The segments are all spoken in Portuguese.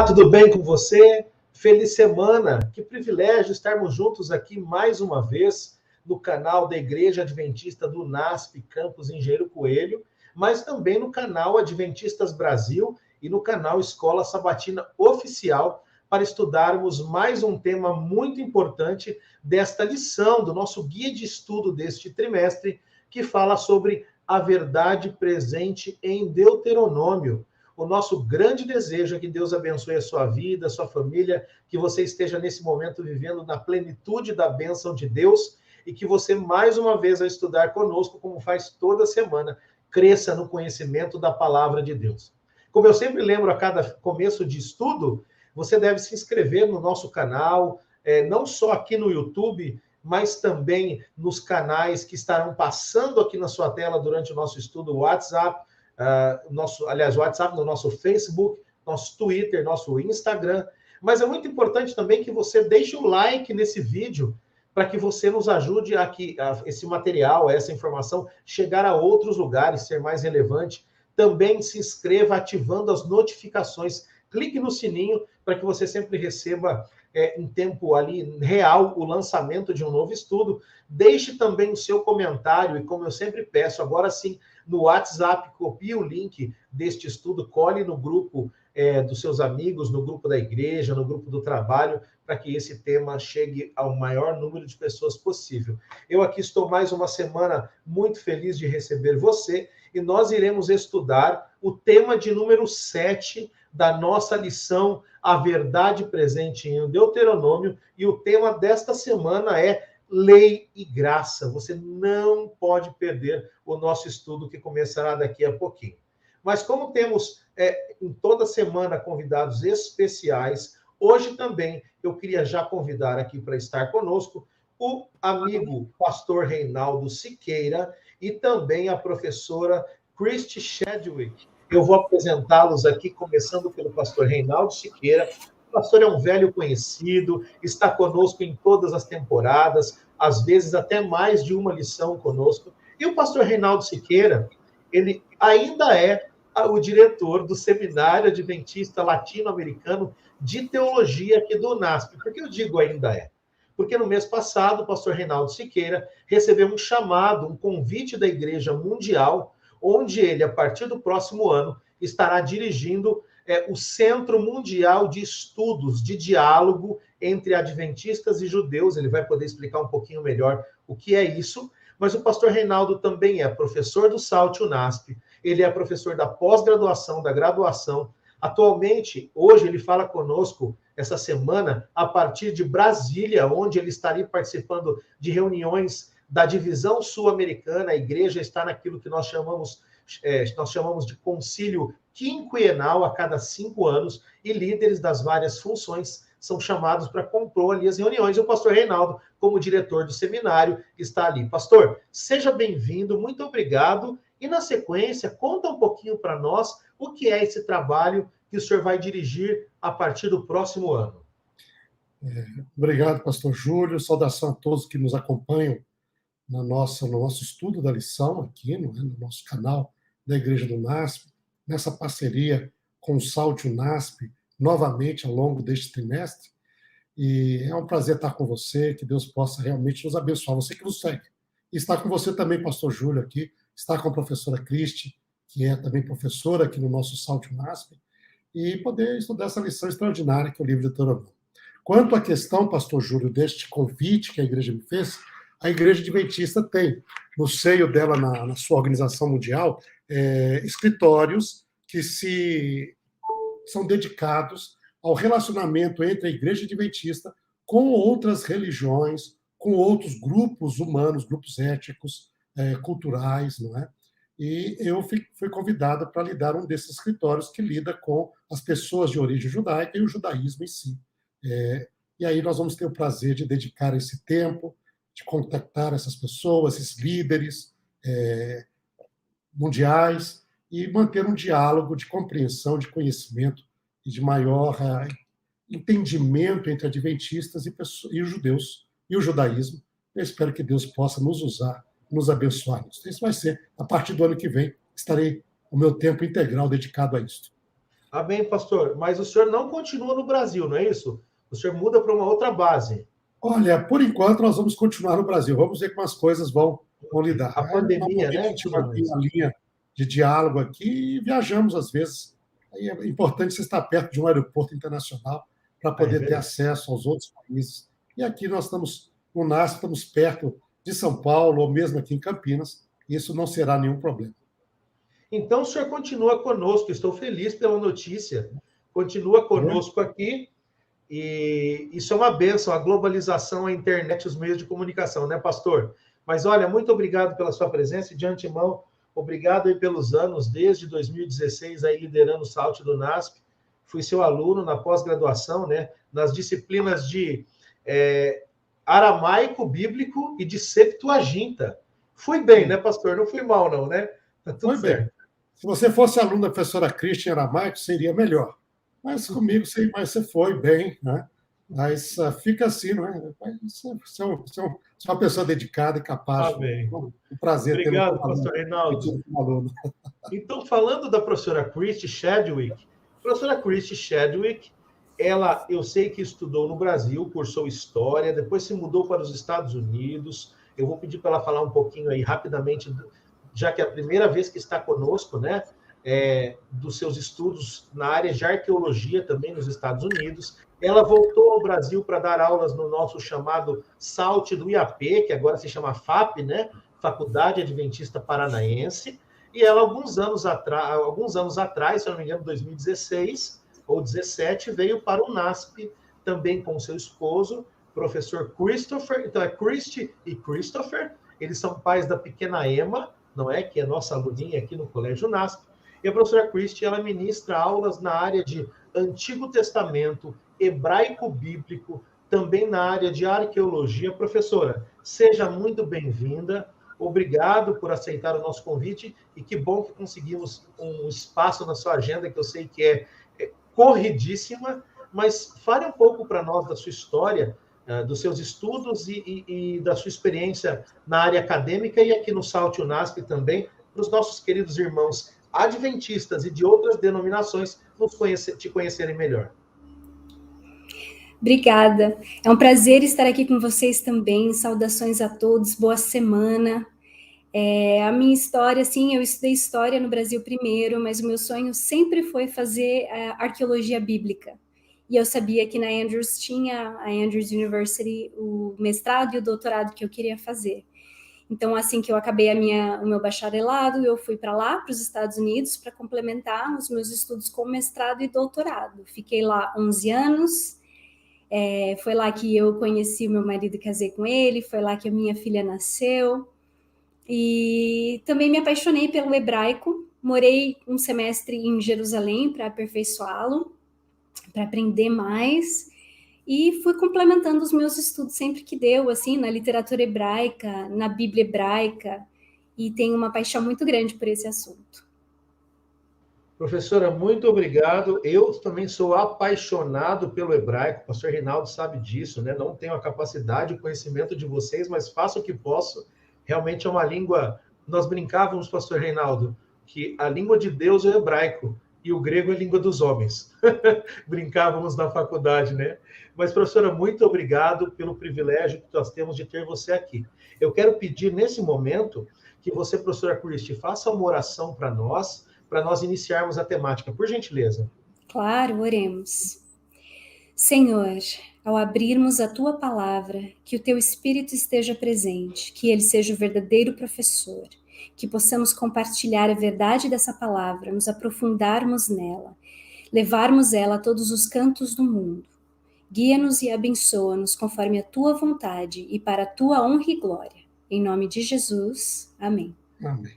Olá, tudo bem com você? Feliz semana! Que privilégio estarmos juntos aqui mais uma vez no canal da Igreja Adventista do NASP Campus Engenheiro Coelho, mas também no canal Adventistas Brasil e no canal Escola Sabatina Oficial, para estudarmos mais um tema muito importante desta lição, do nosso guia de estudo deste trimestre, que fala sobre a verdade presente em Deuteronômio. O nosso grande desejo é que Deus abençoe a sua vida, a sua família, que você esteja nesse momento vivendo na plenitude da bênção de Deus e que você, mais uma vez, ao estudar conosco, como faz toda semana, cresça no conhecimento da palavra de Deus. Como eu sempre lembro a cada começo de estudo, você deve se inscrever no nosso canal, não só aqui no YouTube, mas também nos canais que estarão passando aqui na sua tela durante o nosso estudo, o WhatsApp, o WhatsApp, no nosso Facebook, nosso Twitter, nosso Instagram. Mas é muito importante também que você deixe o like nesse vídeo para que você nos ajude a esse material, essa informação, chegar a outros lugares, ser mais relevante. Também se inscreva ativando as notificações. Clique no sininho para que você sempre receba em tempo ali real o lançamento de um novo estudo. Deixe também o seu comentário e, como eu sempre peço, agora sim, no WhatsApp, copie o link deste estudo, cole no grupo dos seus amigos, no grupo da igreja, no grupo do trabalho, para que esse tema chegue ao maior número de pessoas possível. Eu aqui estou mais uma semana muito feliz de receber você e nós iremos estudar o tema de número 7 da nossa lição, A Verdade Presente em Deuteronômio, e o tema desta semana é Lei e Graça. Você não pode perder o nosso estudo que começará daqui a pouquinho. Mas como temos em toda semana convidados especiais, hoje também eu queria já convidar aqui para estar conosco o amigo pastor Reinaldo Siqueira e também a professora Christy Chadwick. Eu vou apresentá-los aqui, começando pelo pastor Reinaldo Siqueira. O pastor é um velho conhecido, está conosco em todas as temporadas, às vezes até mais de uma lição conosco. E o pastor Reinaldo Siqueira, ele ainda é o diretor do Seminário Adventista Latino-Americano de Teologia aqui do NASP. Por que eu digo ainda é? Porque no mês passado, o pastor Reinaldo Siqueira recebeu um chamado, um convite da Igreja Mundial, onde ele, a partir do próximo ano, estará dirigindo o Centro Mundial de Estudos de Diálogo entre Adventistas e Judeus. Ele vai poder explicar um pouquinho melhor o que é isso. Mas o pastor Reinaldo também é professor do SALT UNASP, ele é professor da pós-graduação, da graduação. Atualmente, hoje, ele fala conosco, essa semana, a partir de Brasília, onde ele estaria participando de reuniões da divisão sul-americana. A igreja está naquilo que nós chamamos de concílio quinquenal a cada 5 anos, e líderes das várias funções são chamados para compor ali as reuniões. E o pastor Reinaldo, como diretor do seminário, está ali. Pastor, seja bem-vindo, muito obrigado. E, na sequência, conta um pouquinho para nós o que é esse trabalho que o senhor vai dirigir a partir do próximo ano. Obrigado, pastor Júlio. Saudação a todos que nos acompanham no nosso estudo da lição aqui, no nosso canal da Igreja do NASP, nessa parceria com o SALT UNASP, novamente ao longo deste trimestre. E é um prazer estar com você, que Deus possa realmente nos abençoar, você que nos segue. E está com você também, pastor Júlio, aqui, está com a professora Christy, que é também professora aqui no nosso SALT UNASP, e poder estudar essa lição extraordinária que é o livro de Deuteronômio. Quanto à questão, pastor Júlio, deste convite que a igreja me fez, a Igreja Adventista tem, no seio dela, na sua organização mundial, escritórios que são dedicados ao relacionamento entre a Igreja Adventista com outras religiões, com outros grupos humanos, grupos étnicos, culturais, não é? E eu fui convidado para lidar um desses escritórios que lida com as pessoas de origem judaica e o judaísmo em si. E aí nós vamos ter o prazer de dedicar esse tempo, de contactar essas pessoas, esses líderes mundiais, e manter um diálogo de compreensão, de conhecimento e de maior entendimento entre adventistas e os judeus, e o judaísmo. Eu espero que Deus possa nos usar, nos abençoar nisso. Isso vai ser, a partir do ano que vem, estarei o meu tempo integral dedicado a isso. Amém, pastor. Mas o senhor não continua no Brasil, não é isso? O senhor muda para uma outra base. Olha, por enquanto nós vamos continuar no Brasil. Vamos ver como as coisas vão lidar. A pandemia, Normalmente a né? E gente tudo mantém mais. uma linha de diálogo aqui e viajamos às vezes. Aí é importante você estar perto de um aeroporto internacional para Ah, é poder ter verdade. acesso aos outros países. E aqui nós estamos, no NASP, estamos perto de São Paulo, ou mesmo aqui em Campinas. Isso não será nenhum problema. Então, o senhor continua conosco. Estou feliz pela notícia. Continua conosco aqui. E isso é uma bênção, a globalização, a internet, os meios de comunicação, né, pastor? Mas olha, muito obrigado pela sua presença e de antemão, obrigado aí pelos anos, desde 2016, aí liderando o SALT do NASP. Fui seu aluno na pós-graduação, né, nas disciplinas de aramaico bíblico e de Septuaginta. Fui bem, né, pastor? Não fui mal, não, né? Tá tudo Foi bem. certo. Se você fosse aluno da professora Christian Aramaico, seria melhor. Mas comigo você foi bem, né? Mas fica assim, não é? Você é uma pessoa dedicada e capaz. Amém. Um prazer tê-lo Obrigado, como aluno. pastor Reinaldo. Então, falando da professora Christy Chadwick, professora Christy Chadwick, ela, eu sei que estudou no Brasil, cursou História, depois se mudou para os Estados Unidos. Eu vou pedir para ela falar um pouquinho aí, rapidamente, já que é a primeira vez que está conosco, né, dos seus estudos na área de arqueologia também nos Estados Unidos. Ela voltou ao Brasil para dar aulas no nosso chamado SALT do IAP, que agora se chama FAP, né, Faculdade Adventista Paranaense. E ela, alguns anos atrás, se não me engano, 2016 ou 2017, veio para o NASP, também com seu esposo, professor Christopher. Então, é Christy e Christopher. Eles são pais da pequena Emma, não é? Que é nossa aluninha aqui no Colégio NASP. E a professora Christy, ela ministra aulas na área de Antigo Testamento, hebraico bíblico, também na área de arqueologia. Professora, seja muito bem-vinda. Obrigado por aceitar o nosso convite e que bom que conseguimos um espaço na sua agenda, que eu sei que é corridíssima, mas fale um pouco para nós da sua história, dos seus estudos e da sua experiência na área acadêmica e aqui no SALT UNASP também, para os nossos queridos irmãos adventistas e de outras denominações te conhecerem melhor. Obrigada. É um prazer estar aqui com vocês também. Saudações a todos. Boa semana. A minha história, assim, eu estudei História no Brasil primeiro, mas o meu sonho sempre foi fazer arqueologia bíblica. E eu sabia que na Andrews tinha, a Andrews University, o mestrado e o doutorado que eu queria fazer. Então, assim que eu acabei o meu bacharelado, eu fui para lá, para os Estados Unidos, para complementar os meus estudos com mestrado e doutorado. Fiquei lá 11 anos, foi lá que eu conheci o meu marido e casei com ele, foi lá que a minha filha nasceu. E também me apaixonei pelo hebraico, morei um semestre em Jerusalém para aperfeiçoá-lo, para aprender mais, e fui complementando os meus estudos sempre que deu, assim, na literatura hebraica, na Bíblia hebraica, e tenho uma paixão muito grande por esse assunto. Professora, muito obrigado. Eu também sou apaixonado pelo hebraico, o pastor Reinaldo sabe disso, né? Não tenho a capacidade, o conhecimento de vocês, mas faço o que posso. Realmente é uma língua. Nós brincávamos, pastor Reinaldo, que a língua de Deus é o hebraico e o grego é a língua dos homens. Brincávamos na faculdade, né? Mas, professora, muito obrigado pelo privilégio que nós temos de ter você aqui. Eu quero pedir, nesse momento, que você, professora Christy, faça uma oração para nós iniciarmos a temática, por gentileza. Claro, oremos. Senhor, ao abrirmos a Tua palavra, que o Teu Espírito esteja presente, que Ele seja o verdadeiro professor, que possamos compartilhar a verdade dessa palavra, nos aprofundarmos nela, levarmos ela a todos os cantos do mundo. Guia-nos e abençoa-nos conforme a Tua vontade e para a Tua honra e glória. Em nome de Jesus, amém. Amém.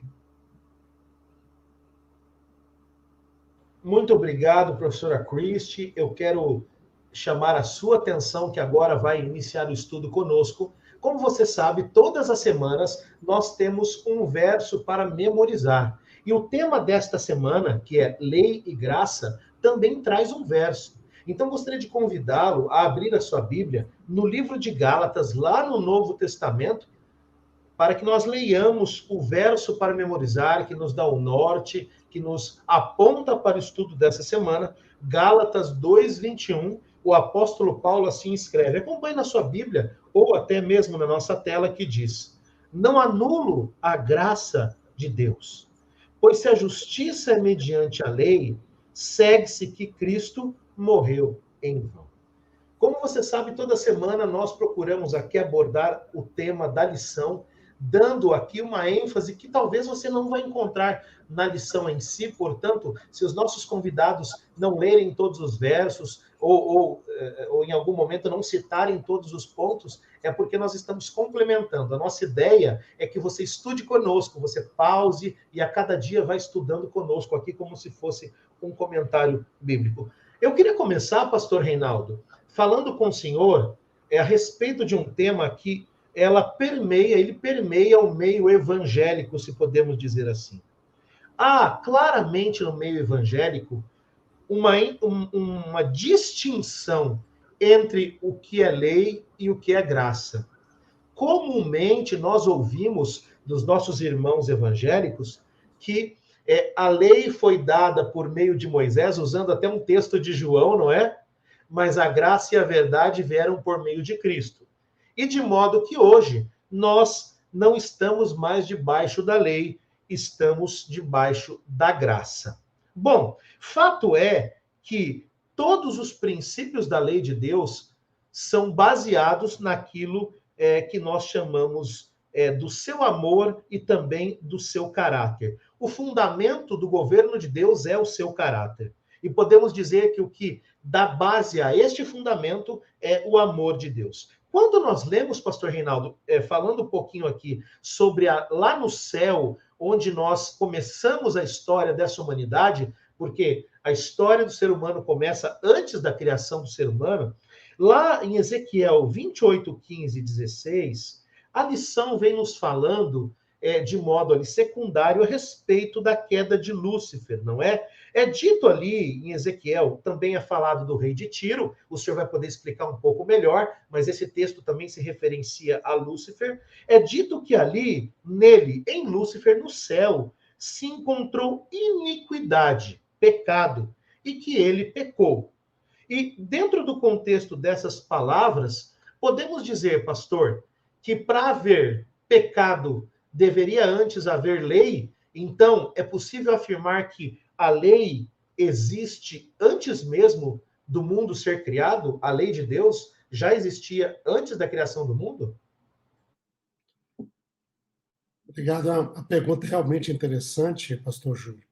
Muito obrigado, professora Christy. Eu quero chamar a sua atenção, que agora vai iniciar o estudo conosco. Como você sabe, todas as semanas nós temos um verso para memorizar. E o tema desta semana, que é Lei e Graça, também traz um verso. Então, gostaria de convidá-lo a abrir a sua Bíblia no livro de Gálatas, lá no Novo Testamento, para que nós leiamos o verso para memorizar, que nos dá o norte, que nos aponta para o estudo dessa semana, Gálatas 2:21, o apóstolo Paulo assim escreve. Acompanhe na sua Bíblia, ou até mesmo na nossa tela, que diz: não anulo a graça de Deus, pois se a justiça é mediante a lei, segue-se que Cristo morreu em vão. Como você sabe, toda semana nós procuramos aqui abordar o tema da lição, dando aqui uma ênfase que talvez você não vai encontrar na lição em si. Portanto, se os nossos convidados não lerem todos os versos ou em algum momento não citarem todos os pontos, é porque nós estamos complementando. A nossa ideia é que você estude conosco, você pause e a cada dia vai estudando conosco aqui como se fosse um comentário bíblico. Eu queria começar, pastor Reinaldo, falando com o senhor a respeito de um tema que ele permeia o meio evangélico, se podemos dizer assim. Há claramente no meio evangélico uma distinção entre o que é lei e o que é graça. Comumente nós ouvimos dos nossos irmãos evangélicos que a lei foi dada por meio de Moisés, usando até um texto de João, não é? Mas a graça e a verdade vieram por meio de Cristo. E de modo que hoje nós não estamos mais debaixo da lei, estamos debaixo da graça. Bom, fato é que todos os princípios da lei de Deus são baseados naquilo que nós chamamos do seu amor e também do seu caráter. O fundamento do governo de Deus é o seu caráter. E podemos dizer que o que dá base a este fundamento é o amor de Deus. Quando nós lemos, pastor Reinaldo, falando um pouquinho aqui sobre lá no céu, onde nós começamos a história dessa humanidade, porque a história do ser humano começa antes da criação do ser humano, lá em Ezequiel 28, 15 e 16, a lição vem nos falando de modo ali secundário a respeito da queda de Lúcifer, não é? É dito ali em Ezequiel, também é falado do rei de Tiro, o senhor vai poder explicar um pouco melhor, mas esse texto também se referencia a Lúcifer. É dito que ali, nele, em Lúcifer, no céu, se encontrou iniquidade, pecado, e que ele pecou. E dentro do contexto dessas palavras, podemos dizer, pastor, que para haver pecado deveria antes haver lei. Então, é possível afirmar que a lei existe antes mesmo do mundo ser criado? A lei de Deus já existia antes da criação do mundo? Obrigado. A pergunta é realmente interessante, pastor Júlio.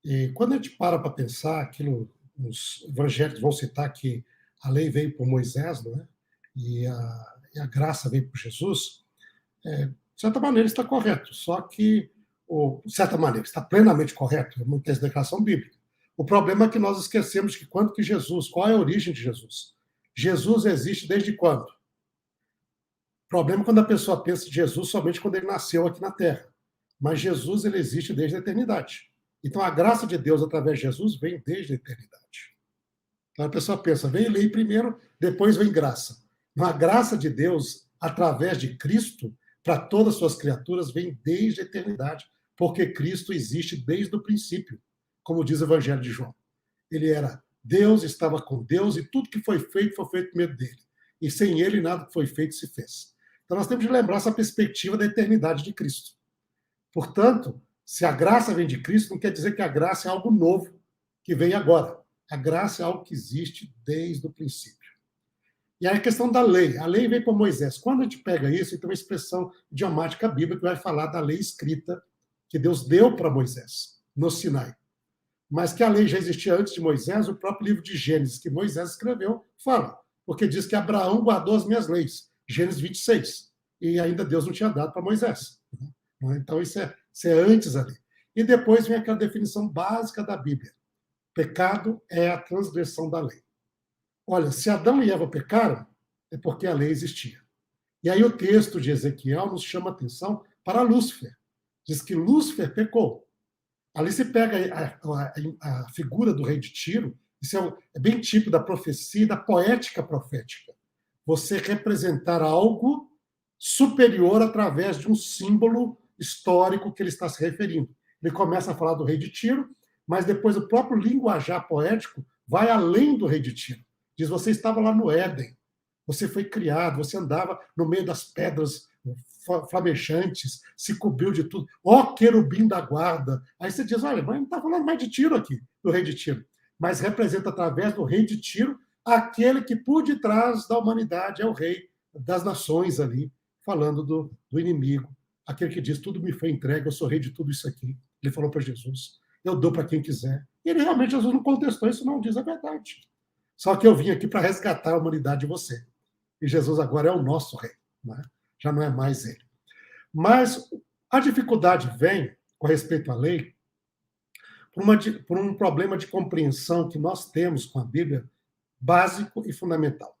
E quando a gente para pensar, aquilo, os evangélicos vão citar que a lei veio por Moisés, não é? E a graça veio por Jesus, de certa maneira está correto, só que, de certa maneira, está plenamente correto, é uma declaração bíblica. O problema é que nós esquecemos que quando que Jesus, qual é a origem de Jesus? Jesus existe desde quando? O problema é quando a pessoa pensa em Jesus somente quando ele nasceu aqui na Terra. Mas Jesus, ele existe desde a eternidade. Então, a graça de Deus através de Jesus vem desde a eternidade. Então, a pessoa pensa, vem lei primeiro, depois vem graça. Mas a graça de Deus, através de Cristo, para todas as suas criaturas, vem desde a eternidade, porque Cristo existe desde o princípio, como diz o Evangelho de João. Ele era Deus, estava com Deus, e tudo que foi feito por meio dele. E sem ele, nada que foi feito se fez. Então, nós temos de lembrar essa perspectiva da eternidade de Cristo. Portanto, se a graça vem de Cristo, não quer dizer que a graça é algo novo, que vem agora. A graça é algo que existe desde o princípio. E aí a questão da lei. A lei veio por Moisés. Quando a gente pega isso, então uma expressão idiomática bíblica que vai falar da lei escrita que Deus deu para Moisés, no Sinai. Mas que a lei já existia antes de Moisés, o próprio livro de Gênesis, que Moisés escreveu, fala. Porque diz que Abraão guardou as minhas leis. Gênesis 26. E ainda Deus não tinha dado para Moisés. Então isso é antes ali. E depois vem aquela definição básica da Bíblia. Pecado é a transgressão da lei. Olha, se Adão e Eva pecaram, é porque a lei existia. E aí o texto de Ezequiel nos chama a atenção para Lúcifer. Diz que Lúcifer pecou. Ali se pega a figura do rei de Tiro, isso é bem típico da profecia e da poética profética. Você representar algo superior através de um símbolo histórico que ele está se referindo. ele começa a falar do rei de Tiro, mas depois o próprio linguajar poético vai além do rei de Tiro. Diz, você estava lá no Éden, você foi criado, você andava no meio das pedras flamejantes, se cobriu de tudo. Ó querubim da guarda. Aí você diz, olha, mas não está falando mais de Tiro aqui, do rei de Tiro. Mas representa através do rei de Tiro aquele que por detrás da humanidade é o rei das nações ali, falando do inimigo. Aquele que diz, tudo me foi entregue, eu sou rei de tudo isso aqui. Ele falou para Jesus, eu dou para quem quiser. E ele realmente, Jesus não contestou isso, não, diz a verdade. Só que eu vim aqui para resgatar a humanidade de você. E Jesus agora é o nosso rei, né? Já não é mais ele. Mas a dificuldade vem, com respeito à lei, por um problema de compreensão que nós temos com a Bíblia, básico e fundamental.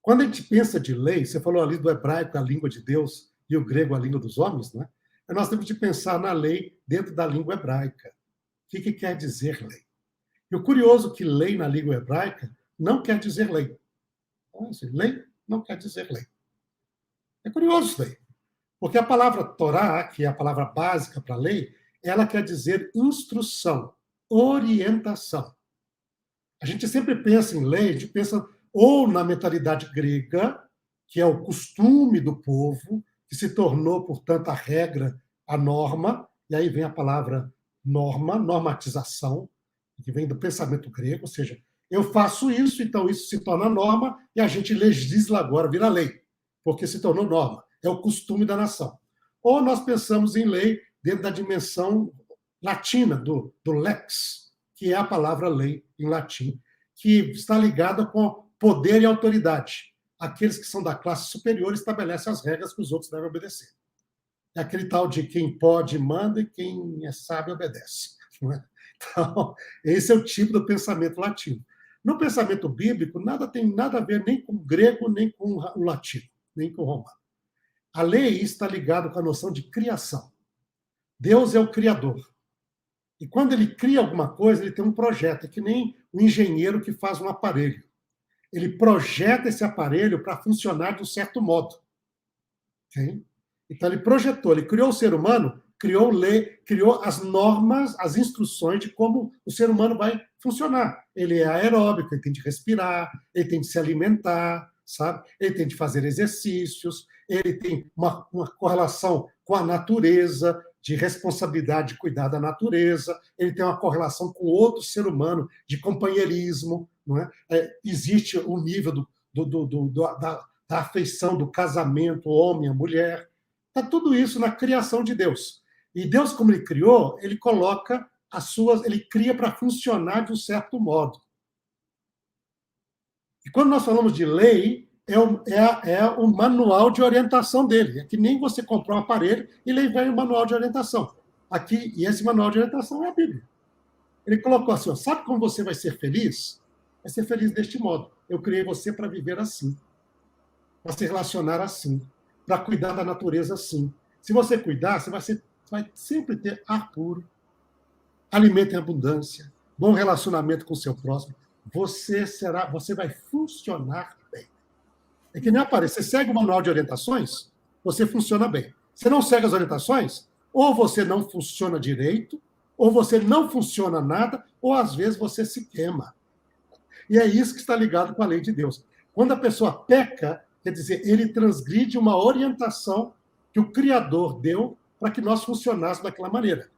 Quando a gente pensa de lei, você falou ali do hebraico, a língua de Deus, e o grego, a língua dos homens, né? Nós temos de pensar na lei dentro da língua hebraica. O que quer dizer lei? E o curioso é que lei na língua hebraica não quer dizer lei. Então, assim, lei não quer dizer lei. É curioso isso daí. Porque a palavra Torá, que é a palavra básica para lei, ela quer dizer instrução, orientação. A gente sempre pensa em lei, a gente pensa ou na mentalidade grega, que é o costume do povo, que se tornou, portanto, a regra, a norma, e aí vem a palavra norma, normatização, que vem do pensamento grego, ou seja, eu faço isso, então isso se torna norma, e a gente legisla agora, vira lei, porque se tornou norma, é o costume da nação. Ou nós pensamos em lei dentro da dimensão latina, do lex, que é a palavra lei em latim, que está ligada com poder e autoridade. Aqueles que são da classe superior estabelecem as regras que os outros devem obedecer. É aquele tal de quem pode manda e quem é sábio obedece. Não é? Então, esse é o tipo do pensamento latino. No pensamento bíblico, nada tem nada a ver nem com o grego, nem com o latino, nem com o romano. A lei está ligada com a noção de criação. Deus é o criador. E quando ele cria alguma coisa, ele tem um projeto. É que nem o engenheiro que faz um aparelho. Ele projeta esse aparelho para funcionar de um certo modo. Okay? Então, ele projetou, ele criou o ser humano, criou lei, criou as normas, as instruções de como o ser humano vai funcionar. Ele é aeróbico, ele tem de respirar, ele tem de se alimentar, sabe? Ele tem de fazer exercícios, ele tem uma correlação com a natureza, de responsabilidade de cuidar da natureza, ele tem uma correlação com outro ser humano, de companheirismo, não é? Existe o nível da afeição, do casamento, o homem, a mulher. Está tudo isso na criação de Deus. E Deus, como ele criou, ele coloca ele cria para funcionar de um certo modo. E quando nós falamos de lei, é o manual de orientação dele. É que nem você comprar um aparelho e ele vem o manual de orientação. E esse manual de orientação é a Bíblia. Ele colocou assim, ó, sabe como você vai ser feliz? Vai ser feliz deste modo. Eu criei você para viver assim, para se relacionar assim, para cuidar da natureza assim. Se você cuidar, você vai sempre ter ar puro, alimento em abundância, bom relacionamento com o seu próximo. Você vai funcionar bem. É que nem aparece, você segue o manual de orientações, você funciona bem. Você não segue as orientações, ou você não funciona direito, ou você não funciona nada, ou às vezes você se queima. E é isso que está ligado com a lei de Deus. Quando a pessoa peca, quer dizer, ele transgride uma orientação que o Criador deu para que nós funcionássemos daquela maneira.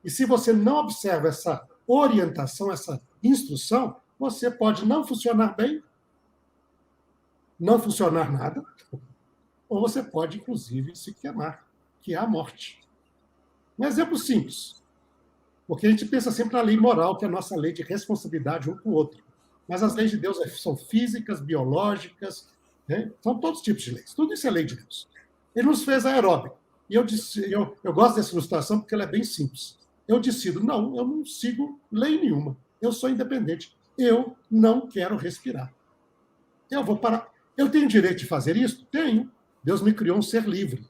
E se você não observa essa orientação, essa instrução, você pode não funcionar bem, não funcionar nada, ou você pode, inclusive, se queimar, que é a morte. Um exemplo simples, porque a gente pensa sempre na lei moral, que é a nossa lei de responsabilidade um com o outro. Mas as leis de Deus são físicas, biológicas, né? São todos tipos de leis. Tudo isso é lei de Deus. Ele nos fez aeróbico. E eu gosto dessa ilustração porque ela é bem simples. Eu decido, não, eu não sigo lei nenhuma. Eu sou independente. Eu não quero respirar. Eu vou parar. Eu tenho direito de fazer isso? Tenho. Deus me criou um ser livre.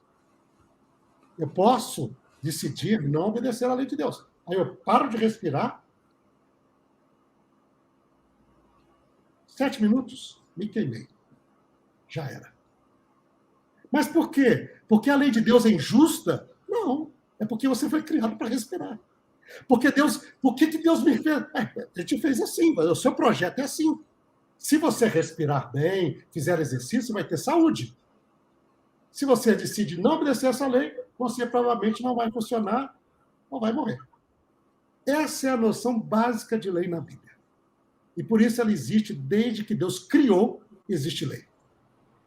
Eu posso decidir não obedecer à lei de Deus. Aí eu paro de respirar. 7 minutos, me queimei. Já era. Mas por quê? Porque a lei de Deus é injusta? Não. É porque você foi criado para respirar. Por que Deus me fez? Ele te fez assim, o seu projeto é assim. Se você respirar bem, fizer exercício, vai ter saúde. Se você decide não obedecer essa lei, você provavelmente não vai funcionar ou vai morrer. Essa é a noção básica de lei na Bíblia. E por isso ela existe desde que Deus criou, existe lei.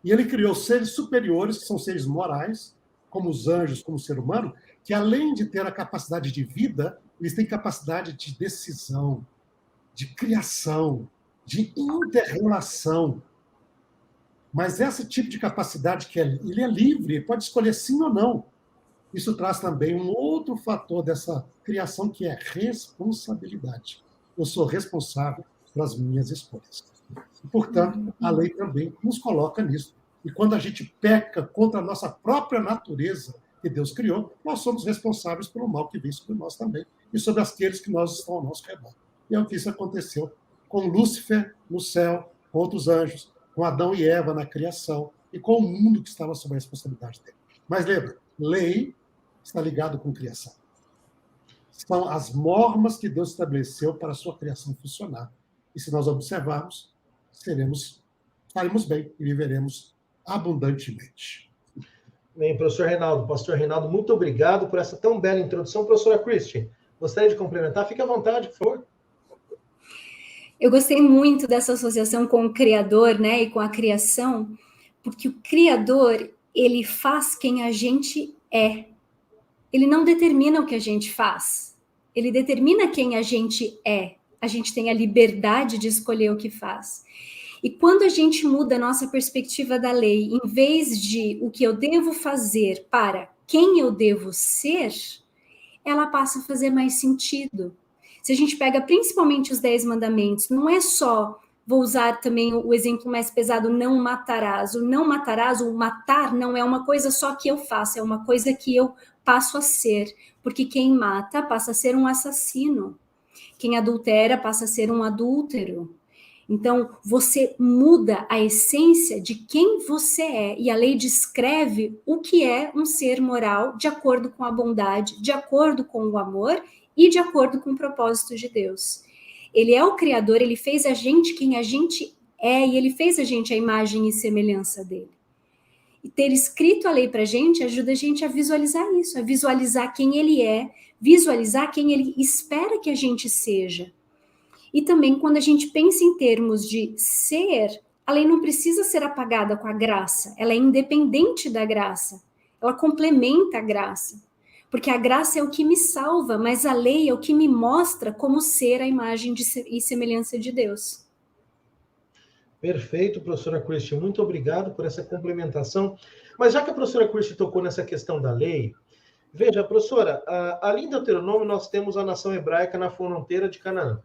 E ele criou seres superiores, que são seres morais, como os anjos, como o ser humano, que além de ter a capacidade de vida, eles têm capacidade de decisão, de criação, de inter-relação. Mas esse tipo de capacidade, ele é livre, ele pode escolher sim ou não. Isso traz também um outro fator dessa criação, que é responsabilidade. Eu sou responsável pelas minhas escolhas. E, portanto, a lei também nos coloca nisso. E quando a gente peca contra a nossa própria natureza que Deus criou, nós somos responsáveis pelo mal que vem sobre nós também e sobre aqueles que nós estão ao nosso redor. E é o que isso aconteceu com Lúcifer no céu, com outros anjos, com Adão e Eva na criação e com o mundo que estava sob a responsabilidade dele. Mas lembra, lei está ligado com criação. São as normas que Deus estabeleceu para a sua criação funcionar. E se nós observarmos, faremos bem e viveremos abundantemente. Bem, professor Reinaldo, pastor Reinaldo, muito obrigado por essa tão bela introdução. Professora Christian, gostaria de complementar? Fique à vontade, por favor. Eu gostei muito dessa associação com o Criador, né, e com a criação, porque o Criador, ele faz quem a gente é. Ele não determina o que a gente faz. Ele determina quem a gente é. A gente tem a liberdade de escolher o que faz. E quando a gente muda a nossa perspectiva da lei, em vez de o que eu devo fazer para quem eu devo ser, ela passa a fazer mais sentido. Se a gente pega principalmente os 10 mandamentos, não é só, vou usar também o exemplo mais pesado, não matarás. O não matarás, o matar não é uma coisa só que eu faço, é uma coisa que eu passo a ser. Porque quem mata passa a ser um assassino. Quem adultera passa a ser um adúltero. Então, você muda a essência de quem você é, e a lei descreve o que é um ser moral de acordo com a bondade, de acordo com o amor e de acordo com o propósito de Deus. Ele é o Criador, ele fez a gente quem a gente é, e ele fez a gente a imagem e semelhança dele. E ter escrito a lei para a gente ajuda a gente a visualizar isso, a visualizar quem ele é, visualizar quem ele espera que a gente seja. E também, quando a gente pensa em termos de ser, a lei não precisa ser apagada com a graça. Ela é independente da graça. Ela complementa a graça. Porque a graça é o que me salva, mas a lei é o que me mostra como ser a imagem e semelhança de Deus. Perfeito, professora Christian. Muito obrigado por essa complementação. Mas já que a professora Christian tocou nessa questão da lei, veja, professora, ali em Deuteronômio nós temos a nação hebraica na fronteira de Canaã.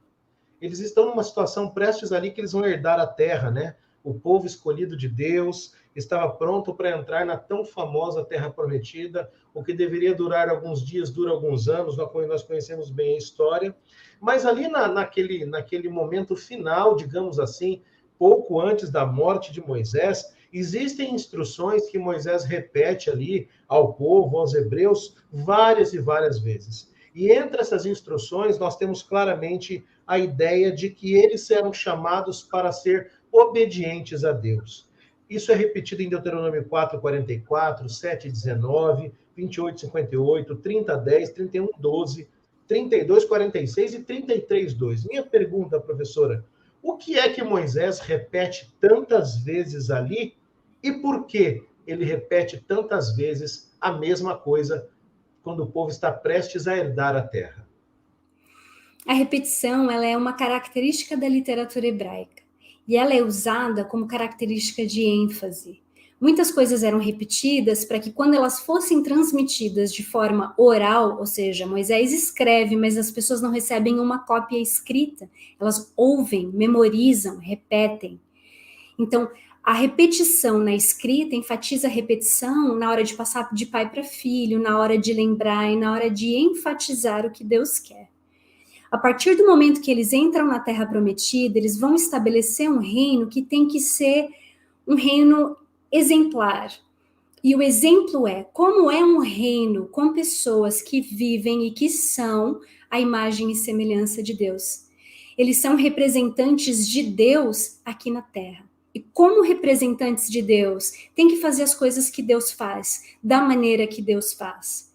Eles estão numa situação prestes ali que eles vão herdar a terra, né? O povo escolhido de Deus estava pronto para entrar na tão famosa terra prometida, o que deveria durar alguns dias, dura alguns anos, nós conhecemos bem a história. Mas ali naquele momento final, digamos assim, pouco antes da morte de Moisés, existem instruções que Moisés repete ali ao povo, aos hebreus, várias e várias vezes. E entre essas instruções, nós temos claramente a ideia de que eles serão chamados para ser obedientes a Deus. Isso é repetido em Deuteronômio 4:44, 7:19, 28:58, 30:10, 31:12, 32:46 e 33:2. Minha pergunta, professora, o que é que Moisés repete tantas vezes ali e por que ele repete tantas vezes a mesma coisa quando o povo está prestes a herdar a terra? A repetição, ela é uma característica da literatura hebraica e ela é usada como característica de ênfase. Muitas coisas eram repetidas para que quando elas fossem transmitidas de forma oral, ou seja, Moisés escreve, mas as pessoas não recebem uma cópia escrita, elas ouvem, memorizam, repetem. Então, a repetição na escrita enfatiza a repetição na hora de passar de pai para filho, na hora de lembrar e na hora de enfatizar o que Deus quer. A partir do momento que eles entram na Terra Prometida, eles vão estabelecer um reino que tem que ser um reino exemplar. E o exemplo é como é um reino com pessoas que vivem e que são a imagem e semelhança de Deus. Eles são representantes de Deus aqui na Terra. E como representantes de Deus, tem que fazer as coisas que Deus faz, da maneira que Deus faz.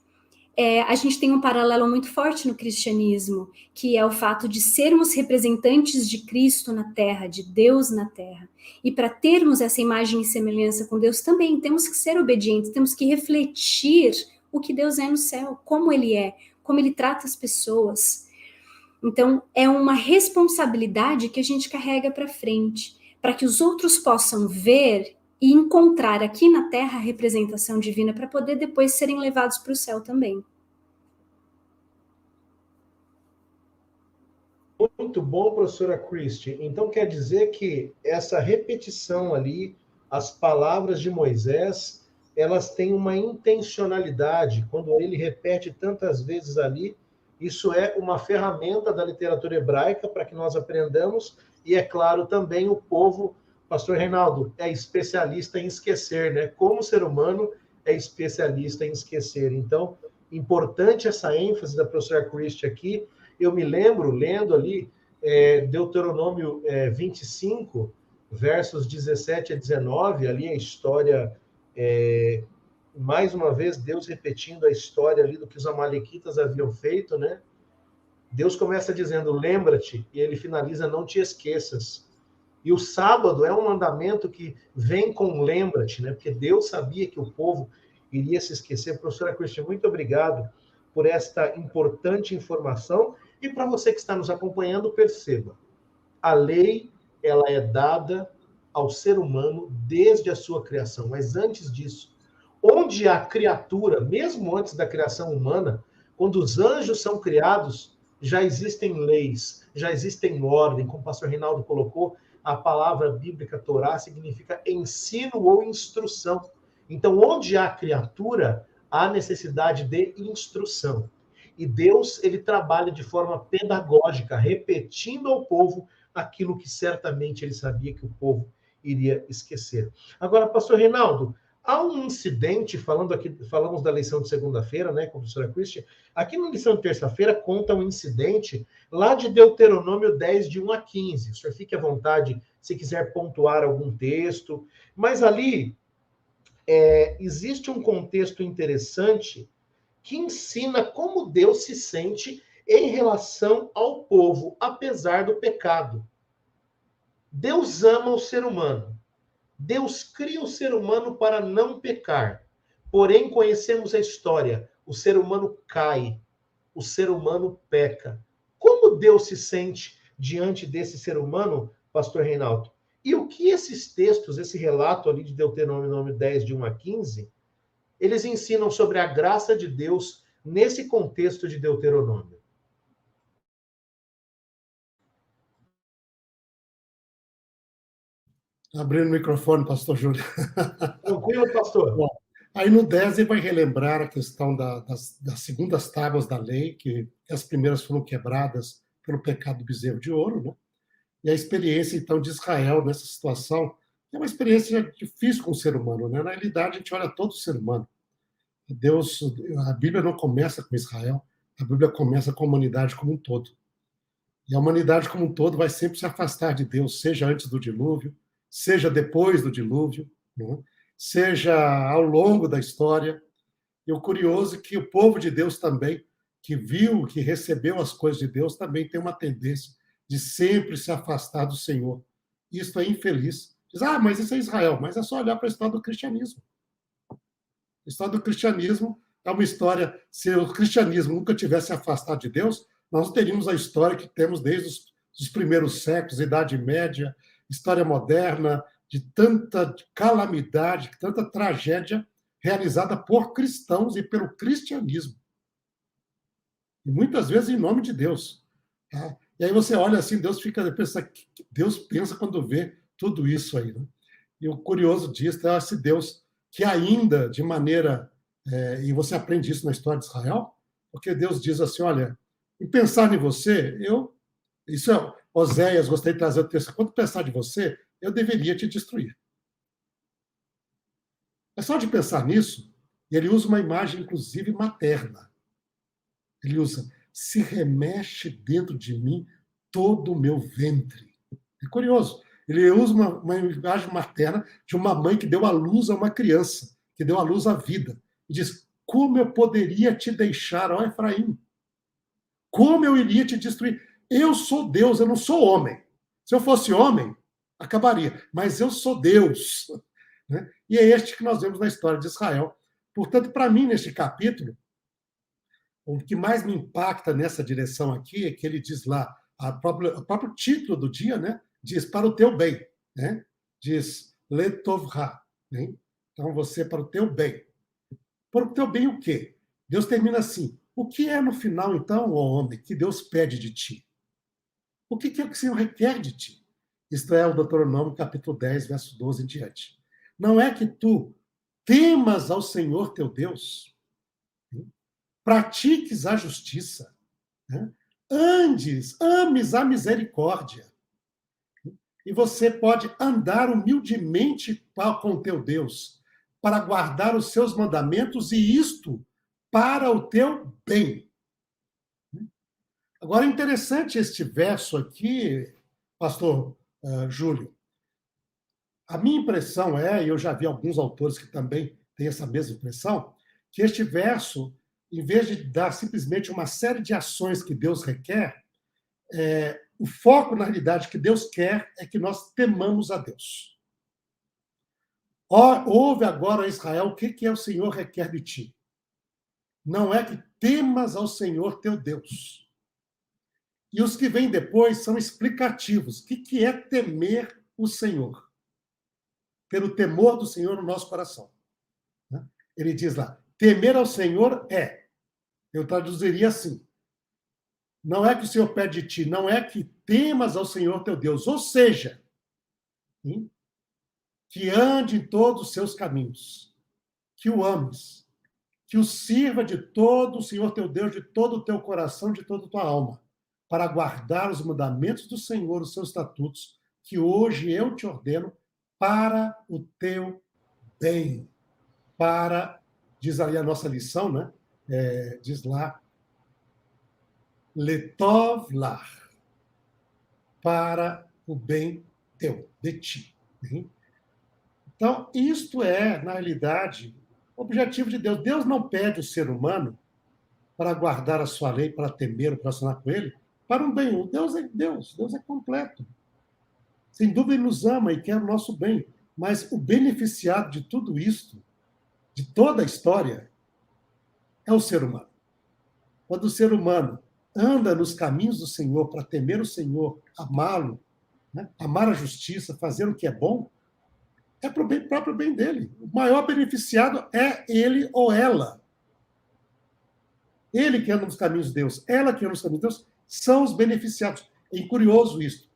A gente tem um paralelo muito forte no cristianismo, que é o fato de sermos representantes de Cristo na Terra, de Deus na Terra. E para termos essa imagem e semelhança com Deus também, temos que ser obedientes, temos que refletir o que Deus é no céu, como Ele é, como Ele trata as pessoas. Então, é uma responsabilidade que a gente carrega para frente, para que os outros possam ver e encontrar aqui na Terra a representação divina, para poder depois serem levados para o céu também. Muito bom, professora Christie. Então, quer dizer que essa repetição ali, as palavras de Moisés, elas têm uma intencionalidade. Quando ele repete tantas vezes ali, isso é uma ferramenta da literatura hebraica para que nós aprendamos. E, é claro, também o povo, pastor Reinaldo, é especialista em esquecer, né? Como o ser humano é especialista em esquecer. Então, importante essa ênfase da professora Christie aqui. Eu me lembro, lendo ali, Deuteronômio 25, versos 17 a 19, ali a história, mais uma vez, Deus repetindo a história ali do que os amalequitas haviam feito, né? Deus começa dizendo, lembra-te, e ele finaliza, não te esqueças. E o sábado é um mandamento que vem com lembra-te, né? Porque Deus sabia que o povo iria se esquecer. Professora Christie, muito obrigado por esta importante informação. E para você que está nos acompanhando, perceba, a lei ela é dada ao ser humano desde a sua criação. Mas antes disso, onde a criatura, mesmo antes da criação humana, quando os anjos são criados, já existem leis, já existem ordem. Como o pastor Reinaldo colocou, a palavra bíblica Torá significa ensino ou instrução. Então, onde há criatura, há necessidade de instrução. E Deus, ele trabalha de forma pedagógica, repetindo ao povo aquilo que certamente ele sabia que o povo iria esquecer. Agora, pastor Reinaldo, há um incidente, falamos da lição de segunda-feira, né, com a professora Christie, aqui na lição de terça-feira conta um incidente lá de Deuteronômio 10, de 1 a 15. O senhor fique à vontade se quiser pontuar algum texto, mas ali existe um contexto interessante que ensina como Deus se sente em relação ao povo, apesar do pecado. Deus ama o ser humano. Deus cria o ser humano para não pecar. Porém, conhecemos a história. O ser humano cai. O ser humano peca. Como Deus se sente diante desse ser humano, pastor Reinaldo? E o que esses textos, esse relato ali de Deuteronômio 10, de 1 a 15, eles ensinam sobre a graça de Deus nesse contexto de Deuteronômio? Abrindo o microfone, pastor Júlio. Tranquilo, pastor? Bom, aí no 10 ele vai relembrar a questão das segundas tábuas da lei, que as primeiras foram quebradas pelo pecado do bezerro de ouro, né? E a experiência, então, de Israel nessa situação é uma experiência difícil com o ser humano, né? Na realidade, a gente olha todo o ser humano. Deus, a Bíblia não começa com Israel, a Bíblia começa com a humanidade como um todo. E a humanidade como um todo vai sempre se afastar de Deus, seja antes do dilúvio, seja depois do dilúvio, né? Seja ao longo da história. E o curioso é que o povo de Deus também, que viu, que recebeu as coisas de Deus, também tem uma tendência de sempre se afastar do Senhor. Isto é infeliz. Diz, mas isso é Israel. Mas é só olhar para a história do cristianismo. A história do cristianismo é uma história, se o cristianismo nunca tivesse afastado de Deus, nós teríamos a história que temos desde os primeiros séculos, Idade Média, história moderna, de tanta calamidade, tanta tragédia realizada por cristãos e pelo cristianismo. E muitas vezes em nome de Deus. Tá? E aí você olha assim, Deus pensa quando vê tudo isso aí. Né? E o curioso disso é esse Deus que ainda, de maneira... e você aprende isso na história de Israel, porque Deus diz assim, olha, em pensar em você, isso é Oséias, gostei de trazer o texto, quando pensar de você, eu deveria te destruir. É só de pensar nisso, e ele usa uma imagem, inclusive, materna. Ele usa, se remexe dentro de mim todo o meu ventre. É curioso. Ele usa uma imagem materna de uma mãe que deu à luz a uma criança, que deu à luz à vida. E diz, como eu poderia te deixar, ó Efraim? Como eu iria te destruir? Eu sou Deus, eu não sou homem. Se eu fosse homem, acabaria. Mas eu sou Deus. Né? E é este que nós vemos na história de Israel. Portanto, para mim, neste capítulo, o que mais me impacta nessa direção aqui é que ele diz lá, o próprio título do dia, né? Diz para o teu bem. Né? Diz letovra. Né? Então, você para o teu bem. Para o teu bem o quê? Deus termina assim. O que é no final, então, ó homem, que Deus pede de ti? O que é que o Senhor requer de ti? Isto é o Deuteronômio, capítulo 10, verso 12 em diante. Não é que tu temas ao Senhor teu Deus, pratiques a justiça, ames a misericórdia, e você pode andar humildemente com o teu Deus, para guardar os seus mandamentos, e isto para o teu bem. Agora, é interessante este verso aqui, pastor Júlio. A minha impressão é, e eu já vi alguns autores que também têm essa mesma impressão, que este verso, em vez de dar simplesmente uma série de ações que Deus requer, o foco, na realidade, que Deus quer é que nós temamos a Deus. Ouve agora, Israel, o que é o Senhor requer de ti. Não é que temas ao Senhor teu Deus. E os que vêm depois são explicativos. O que é temer o Senhor? Ter o temor do Senhor no nosso coração. Ele diz lá, temer ao Senhor eu traduziria assim, não é que o Senhor pede de ti, não é que temas ao Senhor teu Deus, ou seja, que ande em todos os seus caminhos, que o ames, que o sirva de todo o Senhor teu Deus, de todo o teu coração, de toda a tua alma, para guardar os mandamentos do Senhor, os seus estatutos, que hoje eu te ordeno para o teu bem. Diz ali a nossa lição, né? Diz lá, letov lar, para o bem teu, de ti. Então, isto é, na realidade, o objetivo de Deus. Deus não pede o ser humano para guardar a sua lei, para temer, para acionar com ele, para um bem. Deus é Deus, Deus é completo. Sem dúvida, ele nos ama e quer o nosso bem. Mas o beneficiado de tudo isto, de toda a história, é o ser humano. Quando o ser humano anda nos caminhos do Senhor para temer o Senhor, amá-lo, né? Amar a justiça, fazer o que é bom, é para o próprio bem dele. O maior beneficiado é ele ou ela. Ele que anda nos caminhos de Deus, ela que anda nos caminhos de Deus, são os beneficiados. É curioso isso.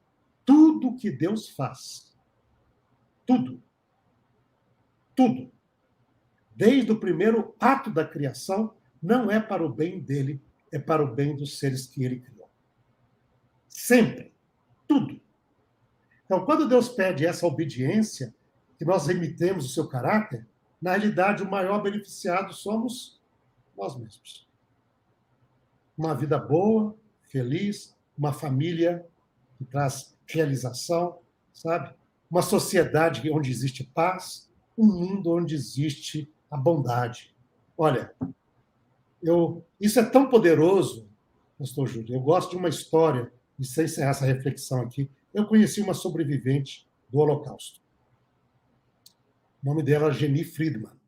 Tudo que Deus faz, tudo, desde o primeiro ato da criação, não é para o bem dele, é para o bem dos seres que ele criou. Sempre. Tudo. Então, quando Deus pede essa obediência, que nós imitemos o seu caráter, na realidade, o maior beneficiado somos nós mesmos. Uma vida boa, feliz, uma família que traz realização, sabe? Uma sociedade onde existe paz, um mundo onde existe a bondade. Olha, isso é tão poderoso, pastor Júlio. Eu gosto de uma história, e sem encerrar essa reflexão aqui, eu conheci uma sobrevivente do Holocausto. O nome dela é Geni Friedman.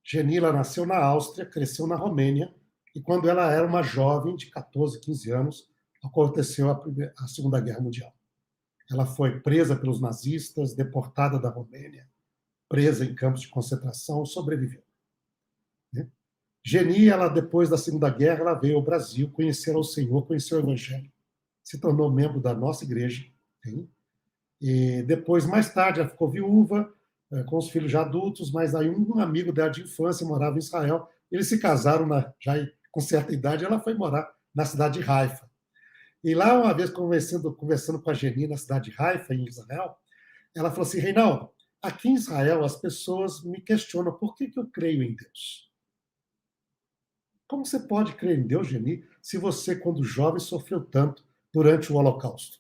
Geni, ela nasceu na Áustria, cresceu na Romênia, e quando ela era uma jovem de 14, 15 anos, aconteceu a Segunda Guerra Mundial. Ela foi presa pelos nazistas, deportada da Romênia, presa em campos de concentração, sobreviveu. Geni, ela, depois da Segunda Guerra, ela veio ao Brasil, conheceu o Senhor, conheceu o Evangelho, se tornou membro da nossa igreja. E depois, mais tarde, ela ficou viúva, com os filhos já adultos, mas aí um amigo dela de infância morava em Israel. Eles se casaram já com certa idade, ela foi morar na cidade de Haifa. E lá, uma vez, conversando com a Geni na cidade de Haifa, em Israel, ela falou assim, Reinaldo, aqui em Israel, as pessoas me questionam por que eu creio em Deus. Como você pode crer em Deus, Geni, se você, quando jovem, sofreu tanto durante o Holocausto,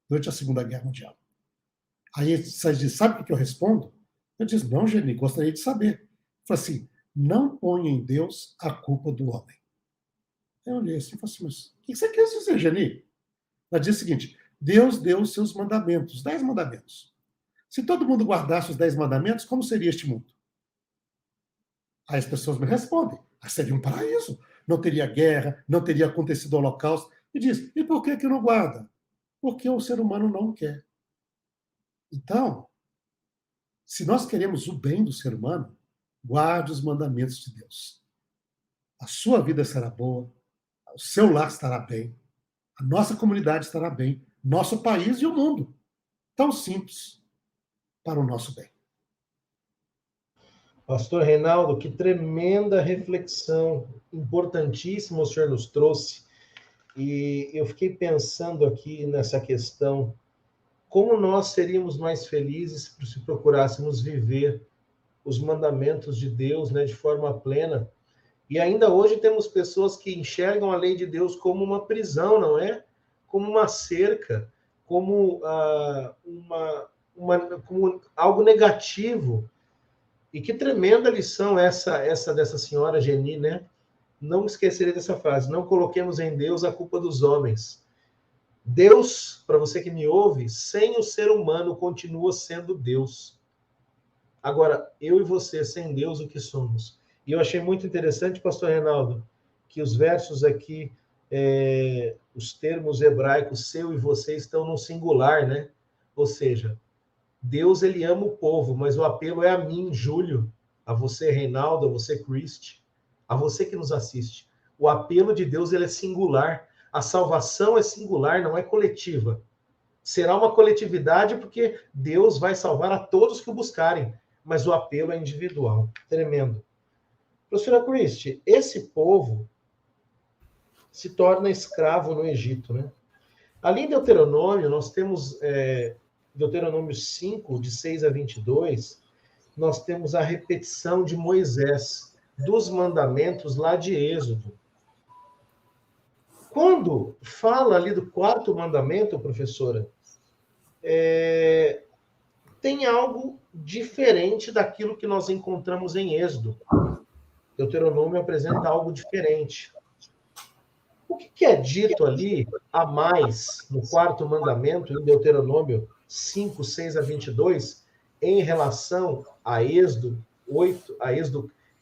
durante a Segunda Guerra Mundial? Aí você diz, sabe o que eu respondo? Eu disse, não, Geni, gostaria de saber. Eu falei assim, não ponha em Deus a culpa do homem. Eu olhei assim e falei assim, mas o que você quer dizer, Geni? Ela diz o seguinte, Deus deu os seus mandamentos, os 10 mandamentos. Se todo mundo guardasse os 10 mandamentos, como seria este mundo? Aí as pessoas me respondem, seria um paraíso. Não teria guerra, não teria acontecido o Holocausto. E diz, e por que não guarda? Porque o ser humano não quer. Então, se nós queremos o bem do ser humano, guarde os mandamentos de Deus. A sua vida será boa, o seu lar estará bem, a nossa comunidade estará bem, nosso país e o mundo. Tão simples para o nosso bem. Pastor Reinaldo, que tremenda reflexão, importantíssima o senhor nos trouxe. E eu fiquei pensando aqui nessa questão, como nós seríamos mais felizes se procurássemos viver os mandamentos de Deus, né, de forma plena. E ainda hoje temos pessoas que enxergam a lei de Deus como uma prisão, não é? Como uma cerca, como, como algo negativo. E que tremenda lição essa dessa senhora Geni, né? Não esquecerei dessa frase, não coloquemos em Deus a culpa dos homens. Deus, para você que me ouve, sem o ser humano, continua sendo Deus. Agora, eu e você, sem Deus, o que somos? E eu achei muito interessante, pastor Reinaldo, que os versos aqui, os termos hebraicos, seu e você, estão no singular, né? Ou seja, Deus, ele ama o povo, mas o apelo é a mim, Júlio, a você, Reinaldo, a você, Christ, a você que nos assiste. O apelo de Deus, ele é singular. A salvação é singular, não é coletiva. Será uma coletividade porque Deus vai salvar a todos que o buscarem, mas o apelo é individual. Tremendo. Professora Christ, esse povo se torna escravo no Egito, né? Ali em Deuteronômio, nós temos Deuteronômio 5, de 6 a 22, nós temos a repetição de Moisés, dos mandamentos lá de Êxodo. Quando fala ali do quarto mandamento, professora, tem algo diferente daquilo que nós encontramos em Êxodo. Deuteronômio apresenta algo diferente. O que é dito ali a mais no quarto mandamento, em Deuteronômio 5, 6 a 22, em relação a Êxodo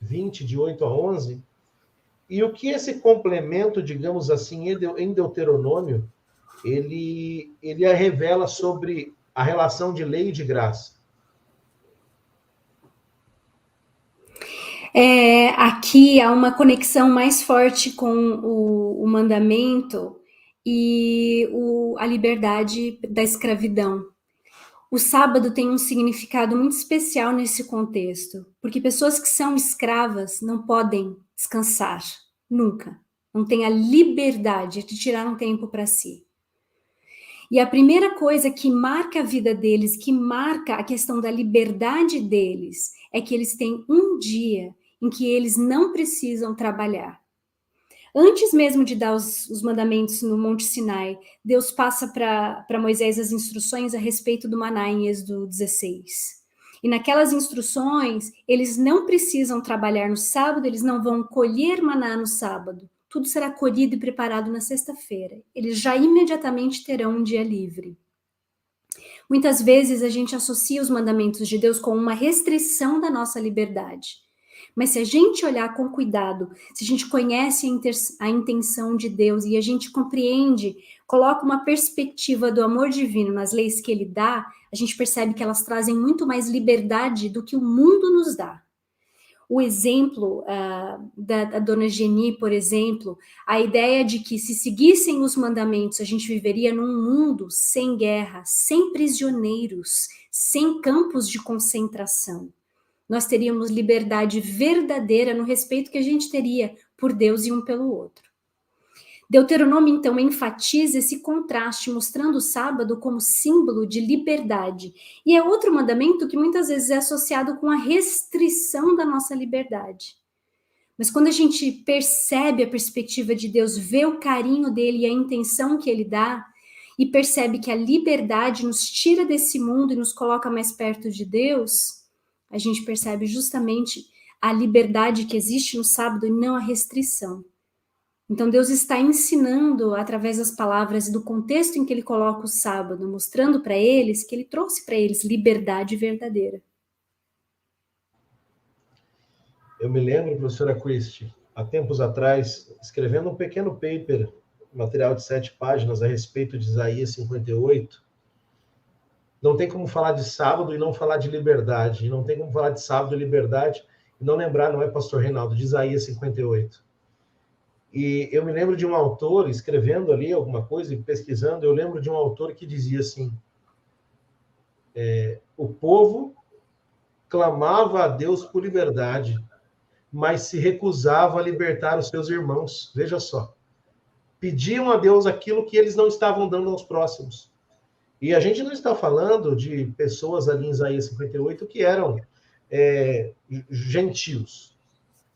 20, de 8 a 11, e o que esse complemento, digamos assim, em Deuteronômio, ele revela sobre a relação de lei e de graça. Aqui há uma conexão mais forte com o mandamento e a liberdade da escravidão. O sábado tem um significado muito especial nesse contexto, porque pessoas que são escravas não podem descansar, nunca. Não têm a liberdade de tirar um tempo para si. E a primeira coisa que marca a vida deles, que marca a questão da liberdade deles, é que eles têm um dia em que eles não precisam trabalhar. Antes mesmo de dar os mandamentos no Monte Sinai, Deus passa para Moisés as instruções a respeito do maná em Êxodo 16. E naquelas instruções, eles não precisam trabalhar no sábado, eles não vão colher maná no sábado. Tudo será colhido e preparado na sexta-feira. Eles já imediatamente terão um dia livre. Muitas vezes a gente associa os mandamentos de Deus com uma restrição da nossa liberdade. Mas se a gente olhar com cuidado, se a gente conhece a intenção de Deus e a gente compreende, coloca uma perspectiva do amor divino nas leis que ele dá, a gente percebe que elas trazem muito mais liberdade do que o mundo nos dá. O exemplo da dona Geni, por exemplo, a ideia de que se seguissem os mandamentos, a gente viveria num mundo sem guerra, sem prisioneiros, sem campos de concentração. Nós teríamos liberdade verdadeira no respeito que a gente teria por Deus e um pelo outro. Deuteronômio, então, enfatiza esse contraste, mostrando o sábado como símbolo de liberdade. E é outro mandamento que muitas vezes é associado com a restrição da nossa liberdade. Mas quando a gente percebe a perspectiva de Deus, vê o carinho dele e a intenção que ele dá, e percebe que a liberdade nos tira desse mundo e nos coloca mais perto de Deus, a gente percebe justamente a liberdade que existe no sábado e não a restrição. Então Deus está ensinando através das palavras e do contexto em que ele coloca o sábado, mostrando para eles que ele trouxe para eles liberdade verdadeira. Eu me lembro, professora Christie, há tempos atrás, escrevendo um pequeno paper, material de 7 páginas, a respeito de Isaías 58. Não tem como falar de sábado e não falar de liberdade. E não tem como falar de sábado e liberdade e não lembrar, não é, pastor Reinaldo, de Isaías 58. E eu me lembro de um autor, escrevendo ali alguma coisa e pesquisando, eu lembro de um autor que dizia assim, o povo clamava a Deus por liberdade, mas se recusava a libertar os seus irmãos. Veja só. Pediam a Deus aquilo que eles não estavam dando aos próximos. E a gente não está falando de pessoas ali em Isaías 58 que eram gentios.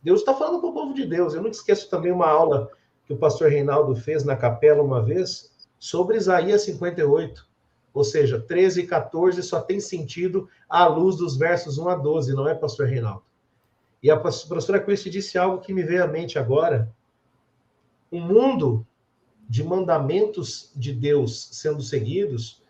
Deus está falando com o povo de Deus. Eu não esqueço também uma aula que o pastor Reinaldo fez na capela uma vez sobre Isaías 58. Ou seja, 13 e 14 só tem sentido à luz dos versos 1 a 12, não é, pastor Reinaldo? E a professora Christie disse algo que me veio à mente agora. Um mundo de mandamentos de Deus sendo seguidos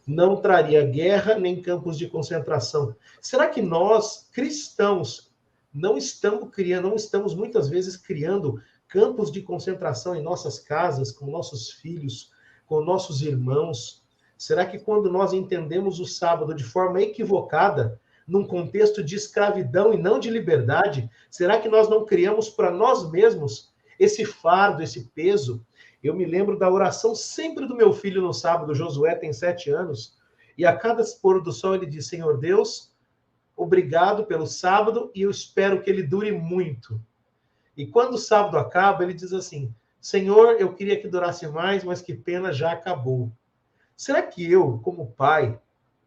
não traria guerra nem campos de concentração. Será que nós, cristãos, não estamos muitas vezes criando campos de concentração em nossas casas, com nossos filhos, com nossos irmãos? Será que quando nós entendemos o sábado de forma equivocada, num contexto de escravidão e não de liberdade, será que nós não criamos para nós mesmos esse fardo, esse peso? Eu me lembro da oração sempre do meu filho no sábado. Josué tem 7 anos, e a cada pôr do sol ele diz: Senhor Deus, obrigado pelo sábado, e eu espero que ele dure muito. E quando o sábado acaba, ele diz assim: Senhor, eu queria que durasse mais, mas que pena, já acabou. Será que eu, como pai,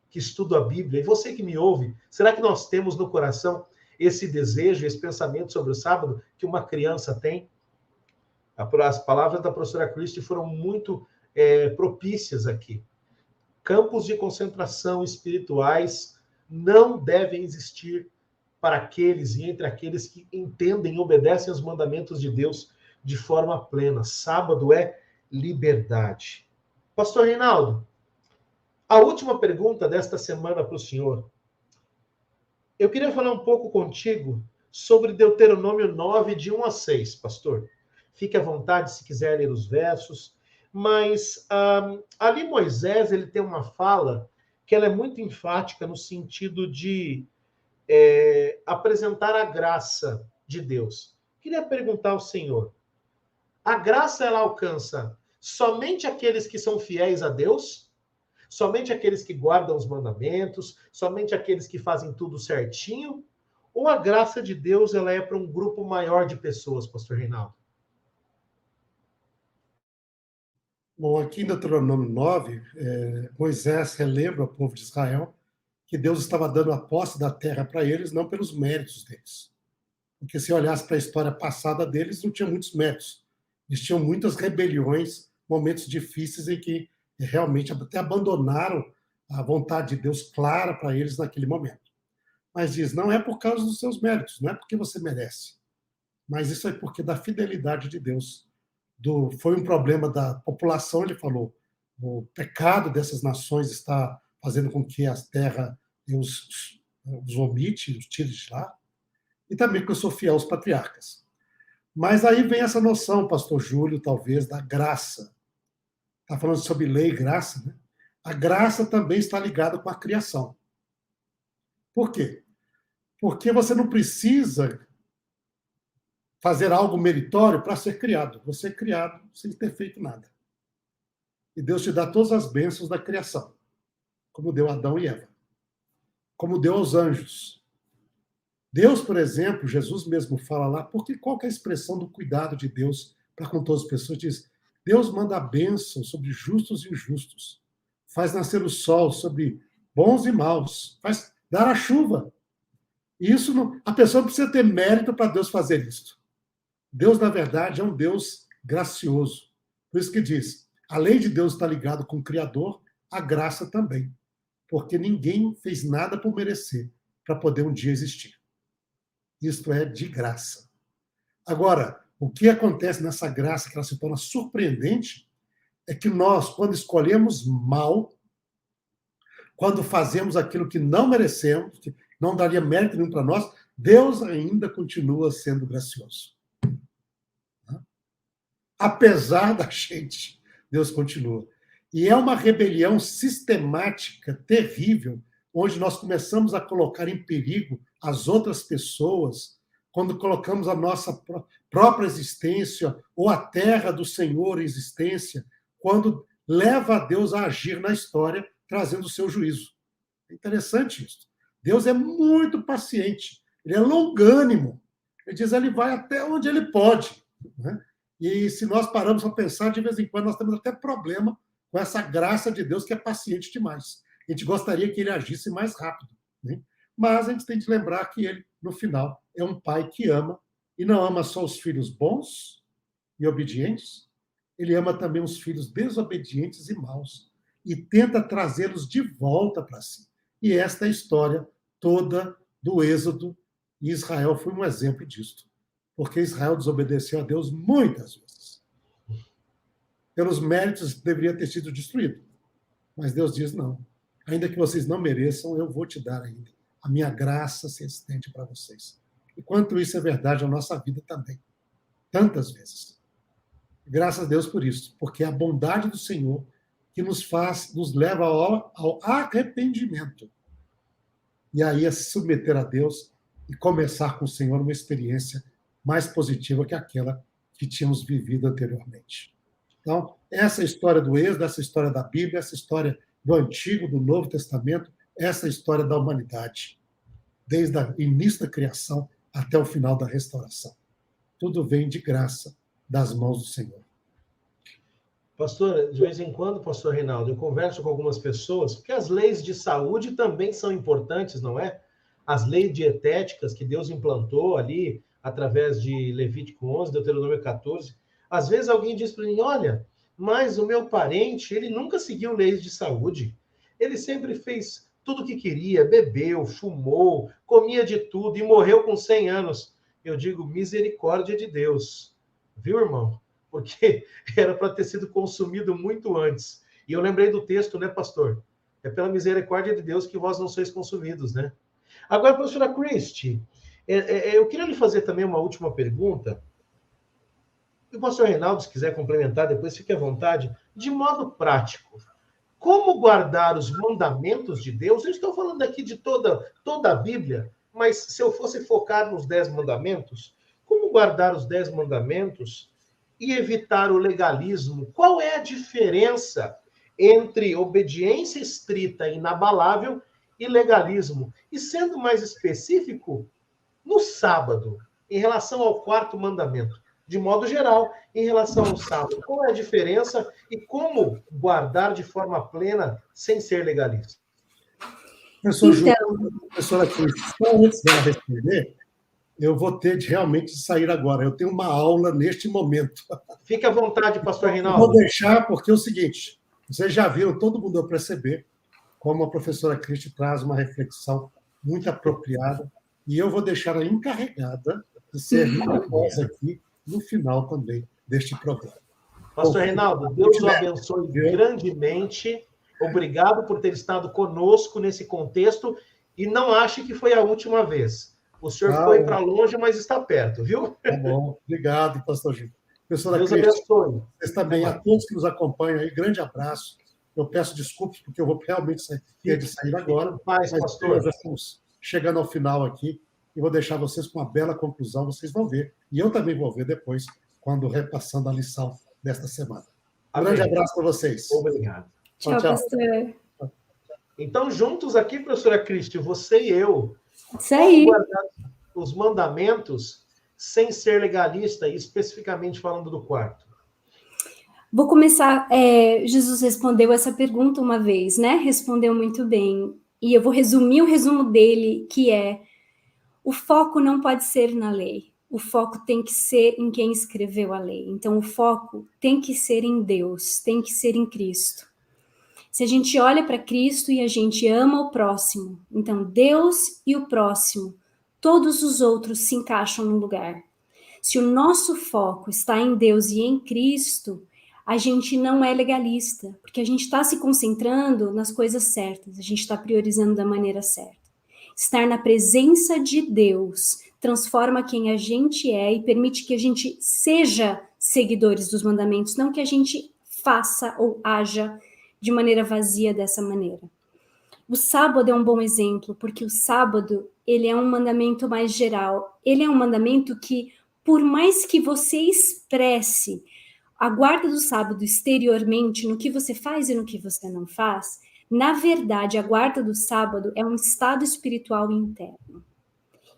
que estudo a Bíblia, e você que me ouve, será que nós temos no coração esse desejo, esse pensamento sobre o sábado que uma criança tem? As palavras da professora Christie foram muito propícias aqui. Campos de concentração espirituais não devem existir para aqueles e entre aqueles que entendem e obedecem aos mandamentos de Deus de forma plena. Sábado é liberdade. Pastor Reinaldo, a última pergunta desta semana para o senhor. Eu queria falar um pouco contigo sobre Deuteronômio 9, de 1 a 6, pastor. Fique à vontade se quiser ler os versos. Mas ali Moisés ele tem uma fala que ela é muito enfática no sentido de apresentar a graça de Deus. Queria perguntar ao senhor, a graça ela alcança somente aqueles que são fiéis a Deus? Somente aqueles que guardam os mandamentos? Somente aqueles que fazem tudo certinho? Ou a graça de Deus ela é para um grupo maior de pessoas, pastor Reinaldo? Bom, aqui em Deuteronômio 9, Moisés relembra ao povo de Israel que Deus estava dando a posse da terra para eles, não pelos méritos deles. Porque se olhasse para a história passada deles, não tinha muitos méritos. Eles tinham muitas rebeliões, momentos difíceis em que realmente até abandonaram a vontade de Deus clara para eles naquele momento. Mas diz, não é por causa dos seus méritos, não é porque você merece, mas isso é porque da fidelidade de Deus. Foi um problema da população, ele falou, o pecado dessas nações está fazendo com que a terra os omite, os tire de lá, e também porque eu sou fiel aos patriarcas. Mas aí vem essa noção, pastor Júlio, talvez, da graça. Está falando sobre lei e graça, né? A graça também está ligada com a criação. Por quê? Porque você não precisa fazer algo meritório para ser criado. Você é criado sem ter feito nada. E Deus te dá todas as bênçãos da criação, como deu a Adão e Eva, como deu aos anjos. Deus, por exemplo, Jesus mesmo fala lá, porque qual que é a expressão do cuidado de Deus para com todas as pessoas? Diz, Deus manda a bênção sobre justos e injustos. Faz nascer o sol sobre bons e maus. Faz dar a chuva. E isso não, a pessoa não precisa ter mérito para Deus fazer isso. Deus, na verdade, é um Deus gracioso. Por isso que diz, a lei de Deus está ligada com o Criador, a graça também. Porque ninguém fez nada por merecer, para poder um dia existir. Isto é de graça. Agora, o que acontece nessa graça, que ela se torna surpreendente, é que nós, quando escolhemos mal, quando fazemos aquilo que não merecemos, que não daria mérito nenhum para nós, Deus ainda continua sendo gracioso. Apesar da gente, Deus continua. E é uma rebelião sistemática, terrível, onde nós começamos a colocar em perigo as outras pessoas, quando colocamos a nossa própria existência, ou a terra do Senhor em existência, quando leva a Deus a agir na história, trazendo o seu juízo. É interessante isso. Deus é muito paciente, ele é longânimo. Ele diz, ele vai até onde ele pode. Né? E se nós paramos para pensar, de vez em quando, nós temos até problema com essa graça de Deus que é paciente demais. A gente gostaria que ele agisse mais rápido. Né? Mas a gente tem que lembrar que ele, no final, é um pai que ama, e não ama só os filhos bons e obedientes, ele ama também os filhos desobedientes e maus, e tenta trazê-los de volta para si. E esta é a história toda do Êxodo, e Israel foi um exemplo disso. Porque Israel desobedeceu a Deus muitas vezes. Pelos méritos, deveria ter sido destruído. Mas Deus diz, não. Ainda que vocês não mereçam, eu vou te dar ainda. A minha graça se estende para vocês. E quanto isso é verdade na nossa vida também. Tantas vezes. Graças a Deus por isso. Porque é a bondade do Senhor que nos leva ao arrependimento. E aí a se submeter a Deus e começar com o Senhor uma experiência mais positiva que aquela que tínhamos vivido anteriormente. Então, essa história do Êxodo, essa história da Bíblia, essa história do Antigo, do Novo Testamento, essa história da humanidade, desde o início da criação até o final da restauração. Tudo vem de graça das mãos do Senhor. Pastor, de vez em quando, pastor Reinaldo, eu converso com algumas pessoas, porque as leis de saúde também são importantes, não é? As leis dietéticas que Deus implantou ali, através de Levítico 11, Deuteronômio 14. Às vezes alguém diz para mim, olha, mas o meu parente, ele nunca seguiu leis de saúde. Ele sempre fez tudo o que queria, bebeu, fumou, comia de tudo e morreu com 100 anos. Eu digo, misericórdia de Deus. Viu, irmão? Porque era para ter sido consumido muito antes. E eu lembrei do texto, né, pastor? É pela misericórdia de Deus que vós não sois consumidos, né? Agora, pastora Christy, eu queria lhe fazer também uma última pergunta. E o pastor Reinaldo, se quiser complementar, depois fique à vontade. De modo prático, como guardar os mandamentos de Deus? Eu estou falando aqui de toda a Bíblia, mas se eu fosse focar nos 10 mandamentos, como guardar os 10 mandamentos e evitar o legalismo? Qual é a diferença entre obediência estrita e inabalável e legalismo? E sendo mais específico, no sábado, em relação ao 4º mandamento, de modo geral, em relação ao sábado, qual é a diferença e como guardar de forma plena sem ser legalista? Professora Cris, só antes dela responder, eu vou ter de realmente sair agora. Eu tenho uma aula neste momento. Fique à vontade, pastor Reinaldo. Vou deixar, porque é o seguinte, vocês já viram, todo mundo vai perceber como a professora Cristi traz uma reflexão muito apropriada, e eu vou deixar ela encarregada de ser minha voz aqui no final também deste programa. Pastor Reinaldo, Deus o abençoe grandemente. Obrigado por ter estado conosco nesse contexto, e não ache que foi a última vez. O senhor foi para longe, mas está perto, viu? Tá bom. Obrigado, pastor Gil. Professora Deus abençoe. Vocês também, a todos que nos acompanham aí, grande abraço. Eu peço desculpas, porque eu vou realmente ter de sair agora. Mas pastor, já estamos chegando ao final aqui, e vou deixar vocês com uma bela conclusão, vocês vão ver. E eu também vou ver depois, quando repassando a lição desta semana. Um grande abraço para vocês. Obrigado. Tchau, pastor. Então, juntos aqui, professora Cristi, você e eu, isso aí. Guardar os mandamentos sem ser legalista, e especificamente falando do 4º. Vou começar, Jesus respondeu essa pergunta uma vez, né? Respondeu muito bem. E eu vou resumir o resumo dele, que é: o foco não pode ser na lei. O foco tem que ser em quem escreveu a lei. Então, o foco tem que ser em Deus, tem que ser em Cristo. Se a gente olha para Cristo e a gente ama o próximo, então Deus e o próximo, todos os outros se encaixam no lugar. Se o nosso foco está em Deus e em Cristo, a gente não é legalista, porque a gente está se concentrando nas coisas certas, a gente está priorizando da maneira certa. Estar na presença de Deus transforma quem a gente é e permite que a gente seja seguidores dos mandamentos, não que a gente faça ou haja de maneira vazia dessa maneira. O sábado é um bom exemplo, porque o sábado, ele é um mandamento mais geral. Ele é um mandamento que, por mais que você expresse a guarda do sábado exteriormente, no que você faz e no que você não faz, na verdade, a guarda do sábado é um estado espiritual interno.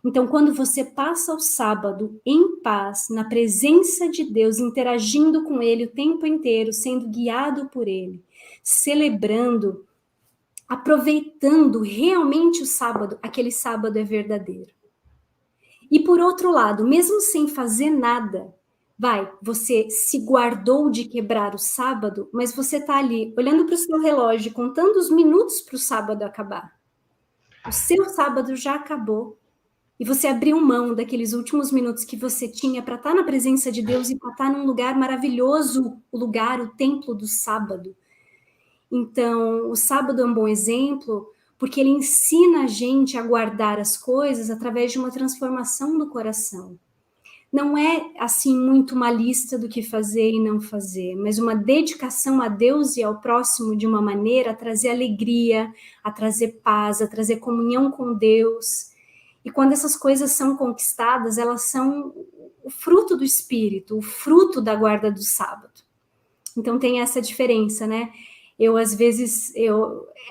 Então, quando você passa o sábado em paz, na presença de Deus, interagindo com Ele o tempo inteiro, sendo guiado por Ele, celebrando, aproveitando realmente o sábado, aquele sábado é verdadeiro. E por outro lado, mesmo sem fazer nada, você se guardou de quebrar o sábado, mas você está ali olhando para o seu relógio, contando os minutos para o sábado acabar. O seu sábado já acabou. E você abriu mão daqueles últimos minutos que você tinha para estar na presença de Deus e para estar num lugar maravilhoso, o templo do sábado. Então, o sábado é um bom exemplo, porque ele ensina a gente a guardar as coisas através de uma transformação do coração. Não é, assim, muito uma lista do que fazer e não fazer, mas uma dedicação a Deus e ao próximo de uma maneira a trazer alegria, a trazer paz, a trazer comunhão com Deus. E quando essas coisas são conquistadas, elas são o fruto do Espírito, o fruto da guarda do sábado. Então tem essa diferença, né? Às vezes,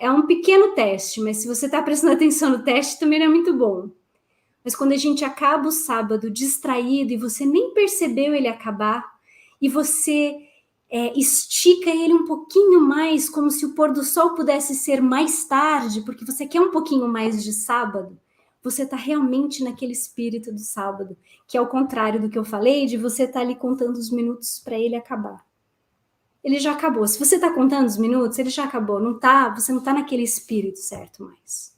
é um pequeno teste, mas se você está prestando atenção no teste, também não é muito bom. Mas quando a gente acaba o sábado distraído e você nem percebeu ele acabar, e você estica ele um pouquinho mais, como se o pôr do sol pudesse ser mais tarde, porque você quer um pouquinho mais de sábado, você está realmente naquele espírito do sábado, que é o contrário do que eu falei, de você estar ali contando os minutos para ele acabar. Ele já acabou. Se você está contando os minutos, ele já acabou. Você não está naquele espírito certo mais.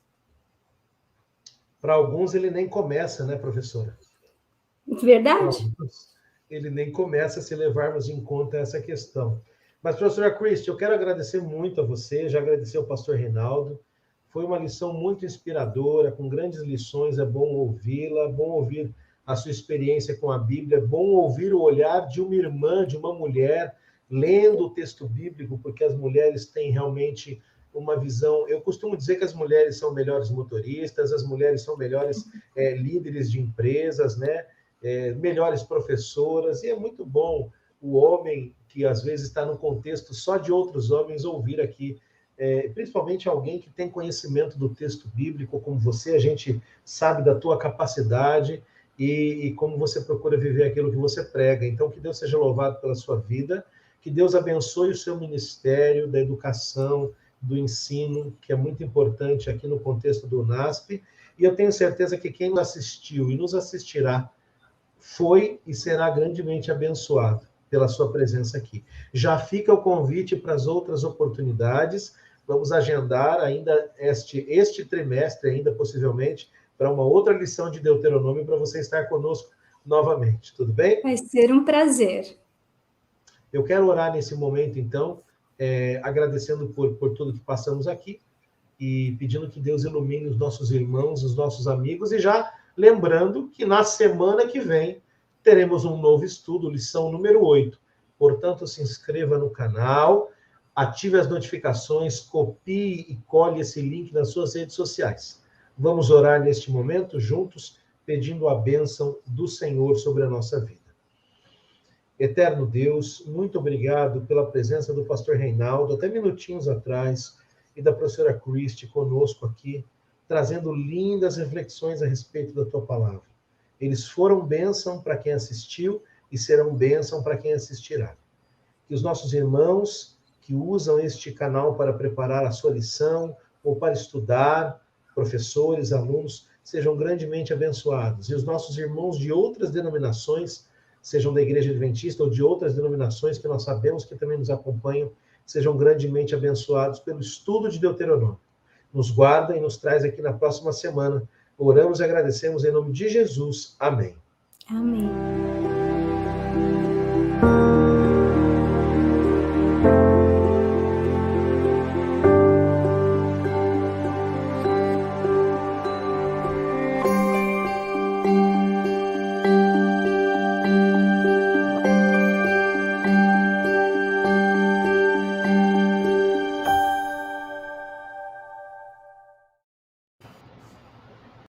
Para alguns ele nem começa, né, professora? Verdade? Ele nem começa se levarmos em conta essa questão. Mas, professora Christy, eu quero agradecer muito a você, já agradeci ao pastor Reinaldo. Foi uma lição muito inspiradora, com grandes lições, é bom ouvi-la, é bom ouvir a sua experiência com a Bíblia, é bom ouvir o olhar de uma irmã, de uma mulher, lendo o texto bíblico, porque as mulheres têm realmente uma visão. Eu costumo dizer que as mulheres são melhores motoristas, as mulheres são melhores líderes de empresas, né? Melhores professoras, e é muito bom o homem que às vezes está no contexto só de outros homens ouvir aqui, principalmente alguém que tem conhecimento do texto bíblico, como você, a gente sabe da tua capacidade e como você procura viver aquilo que você prega. Então, que Deus seja louvado pela sua vida, que Deus abençoe o seu ministério da educação, do ensino, que é muito importante aqui no contexto do NASP, e eu tenho certeza que quem nos assistiu e nos assistirá foi e será grandemente abençoado pela sua presença aqui. Já fica o convite para as outras oportunidades, vamos agendar ainda este trimestre, ainda possivelmente, para uma outra lição de Deuteronômio, para você estar conosco novamente, tudo bem? Vai ser um prazer. Eu quero orar nesse momento, então, agradecendo por tudo que passamos aqui e pedindo que Deus ilumine os nossos irmãos, os nossos amigos, e já lembrando que na semana que vem teremos um novo estudo, lição número 8. Portanto, se inscreva no canal, ative as notificações, copie e colhe esse link nas suas redes sociais. Vamos orar neste momento juntos, pedindo a bênção do Senhor sobre a nossa vida. Eterno Deus, muito obrigado pela presença do pastor Reinaldo, até minutinhos atrás, e da professora Christy conosco aqui, trazendo lindas reflexões a respeito da tua palavra. Eles foram bênção para quem assistiu e serão bênção para quem assistirá. que os nossos irmãos que usam este canal para preparar a sua lição ou para estudar, professores, alunos, sejam grandemente abençoados. E os nossos irmãos de outras denominações, sejam da Igreja Adventista ou de outras denominações que nós sabemos que também nos acompanham, sejam grandemente abençoados pelo estudo de Deuteronômio. Nos guarda e nos traz aqui na próxima semana. Oramos e agradecemos em nome de Jesus. Amém. Amém.